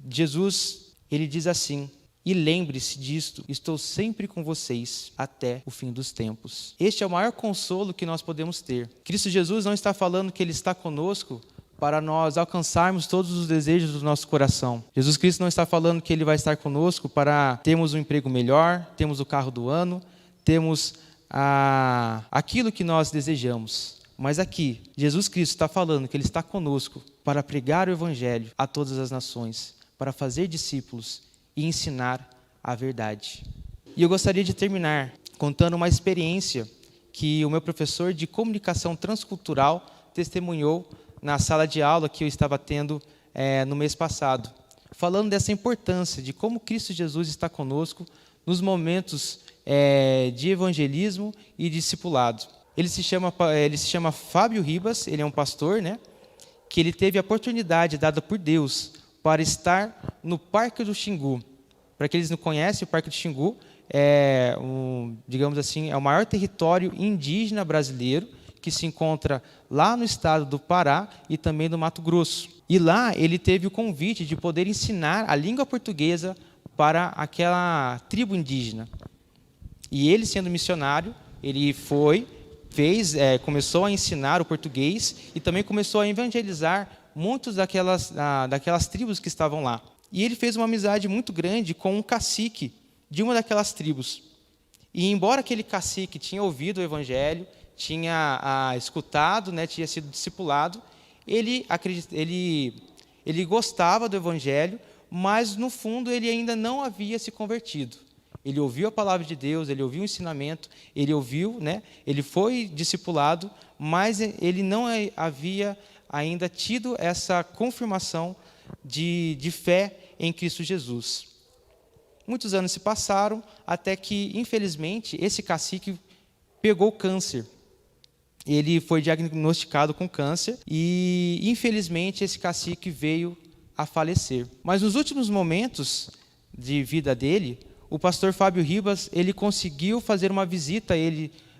Jesus, ele diz assim: e lembre-se disto, estou sempre com vocês até o fim dos tempos. Este é o maior consolo que nós podemos ter. Cristo Jesus não está falando que Ele está conosco para nós alcançarmos todos os desejos do nosso coração. Jesus Cristo não está falando que Ele vai estar conosco para termos um emprego melhor, termos o carro do ano, termos aquilo que nós desejamos. Mas aqui, Jesus Cristo está falando que Ele está conosco para pregar o Evangelho a todas as nações, para fazer discípulos e ensinar a verdade. E eu gostaria de terminar contando uma experiência que o meu professor de comunicação transcultural testemunhou na sala de aula que eu estava tendo no mês passado, falando dessa importância de como Cristo Jesus está conosco nos momentos de evangelismo e discipulado. Ele se chama Fábio Ribas, ele é um pastor, né, que ele teve a oportunidade dada por Deus para estar no Parque do Xingu. Para aqueles que não conhecem, o Parque do Xingu digamos assim, é o maior território indígena brasileiro que se encontra lá no estado do Pará e também do Mato Grosso. E lá ele teve o convite de poder ensinar a língua portuguesa para aquela tribo indígena. E ele, sendo missionário, ele começou a ensinar o português e também começou a evangelizar muitos daquelas tribos que estavam lá. E ele fez uma amizade muito grande com um cacique de uma daquelas tribos. E embora aquele cacique tinha ouvido o evangelho, tinha escutado, né, tinha sido discipulado, ele gostava do evangelho, mas no fundo ele ainda não havia se convertido. Ele ouviu a palavra de Deus, ele ouviu o ensinamento, ele ouviu, né, ele foi discipulado, mas ele não havia ainda tido essa confirmação de fé em Cristo Jesus. Muitos anos se passaram, até que, infelizmente, esse cacique pegou câncer. Ele foi diagnosticado com câncer e, infelizmente, esse cacique veio a falecer. Mas nos últimos momentos de vida dele, o pastor Fábio Ribas, ele conseguiu fazer uma visita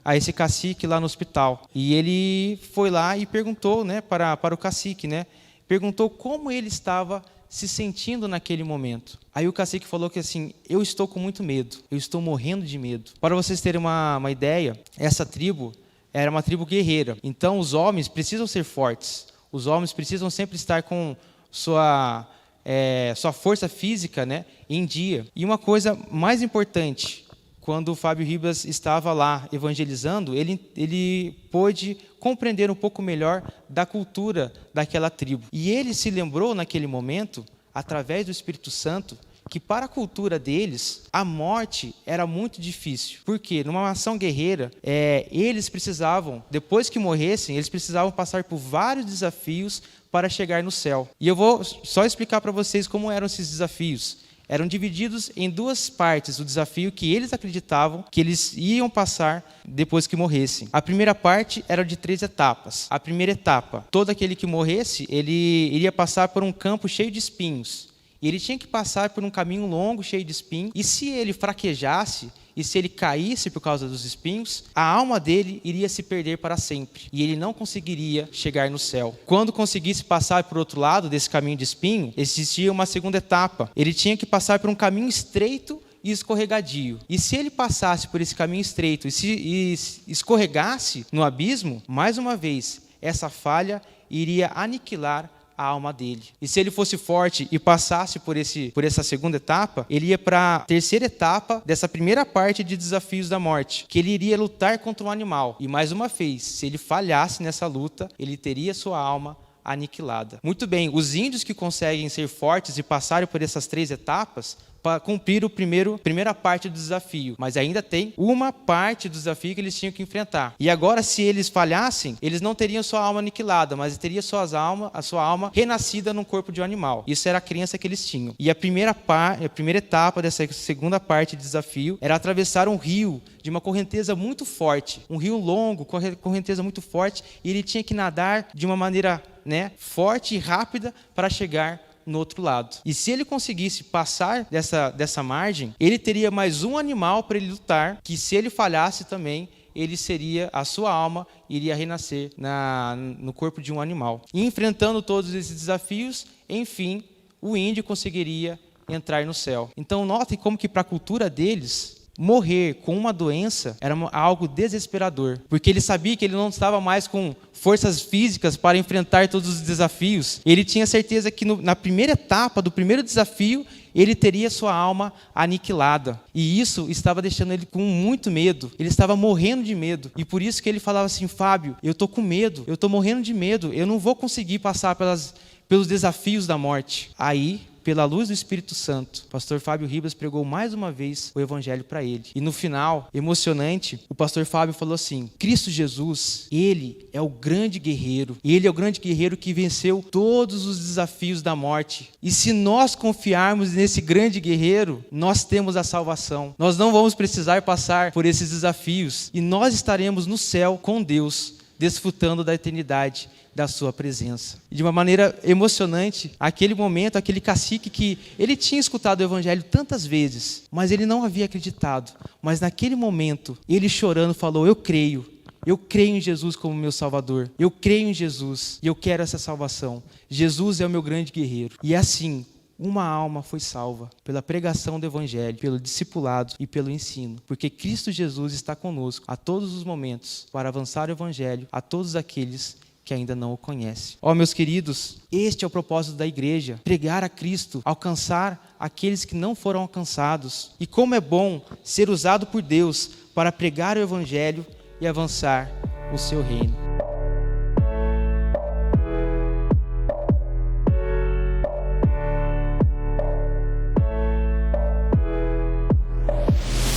a esse cacique lá no hospital. E ele foi lá e perguntou, né, para o cacique, né, perguntou como ele estava se sentindo naquele momento. Aí o cacique falou que assim: eu estou com muito medo, eu estou morrendo de medo. Para vocês terem uma ideia, essa tribo era uma tribo guerreira. Então os homens precisam ser fortes, os homens precisam sempre estar com sua força física, né, em dia. E uma coisa mais importante, quando o Fábio Ribas estava lá evangelizando, ele pôde compreender um pouco melhor da cultura daquela tribo. E ele se lembrou naquele momento, através do Espírito Santo, que para a cultura deles, a morte era muito difícil. Porque numa nação guerreira, eles precisavam, depois que morressem, eles precisavam passar por vários desafios para chegar no céu. E eu vou só explicar para vocês como eram esses desafios. Eram divididos em duas partes o desafio que eles acreditavam que eles iam passar depois que morressem. A primeira parte era de 3 etapas. A primeira etapa, todo aquele que morresse, ele iria passar por um campo cheio de espinhos. E ele tinha que passar por um caminho longo, cheio de espinhos. E se ele fraquejasse, e se ele caísse por causa dos espinhos, a alma dele iria se perder para sempre. E ele não conseguiria chegar no céu. Quando conseguisse passar por outro lado desse caminho de espinho, existia uma segunda etapa. Ele tinha que passar por um caminho estreito e escorregadio. E se ele passasse por esse caminho estreito e escorregasse no abismo, mais uma vez, essa falha iria aniquilar a alma dele. E se ele fosse forte e passasse por essa segunda etapa, ele ia para a terceira etapa dessa primeira parte de desafios da morte, que ele iria lutar contra um animal. E mais uma vez, se ele falhasse nessa luta, ele teria sua alma aniquilada. Muito bem, os índios que conseguem ser fortes e passarem por essas 3 etapas, para cumprir a primeira parte do desafio. Mas ainda tem uma parte do desafio que eles tinham que enfrentar. E agora, se eles falhassem, eles não teriam sua alma aniquilada, mas teriam a sua alma renascida num corpo de um animal. Isso era a crença que eles tinham. E a primeira etapa dessa segunda parte do desafio era atravessar um rio de uma correnteza muito forte. Um rio longo, correnteza muito forte, e ele tinha que nadar de uma maneira, né, forte e rápida para chegar no outro lado. E se ele conseguisse passar dessa margem, ele teria mais um animal para ele lutar, que se ele falhasse também, a sua alma iria renascer no corpo de um animal. E enfrentando todos esses desafios, enfim, o índio conseguiria entrar no céu. Então notem como que para a cultura deles, morrer com uma doença era algo desesperador, porque ele sabia que ele não estava mais com forças físicas para enfrentar todos os desafios. Ele tinha certeza que na primeira etapa do primeiro desafio, ele teria sua alma aniquilada. E isso estava deixando ele com muito medo. Ele estava morrendo de medo. E por isso que ele falava assim: Fábio, eu estou com medo, eu estou morrendo de medo, eu não vou conseguir passar pelos desafios da morte. Aí, pela luz do Espírito Santo, o pastor Fábio Ribas pregou mais uma vez o evangelho para ele. E no final, emocionante, o pastor Fábio falou assim: Cristo Jesus, ele é o grande guerreiro. Ele é o grande guerreiro que venceu todos os desafios da morte. E se nós confiarmos nesse grande guerreiro, nós temos a salvação. Nós não vamos precisar passar por esses desafios. E nós estaremos no céu com Deus, desfrutando da eternidade da sua presença. E de uma maneira emocionante, aquele momento, aquele cacique que ele tinha escutado o evangelho tantas vezes, mas ele não havia acreditado. Mas naquele momento, ele chorando falou: eu creio em Jesus como meu Salvador. Eu creio em Jesus e eu quero essa salvação. Jesus é o meu grande guerreiro. E assim, uma alma foi salva pela pregação do evangelho, pelo discipulado e pelo ensino, porque Cristo Jesus está conosco a todos os momentos para avançar o evangelho a todos aqueles que ainda não o conhecem. Meus queridos, este é o propósito da igreja: pregar a Cristo, alcançar aqueles que não foram alcançados. E como é bom ser usado por Deus para pregar o evangelho e avançar o seu reino.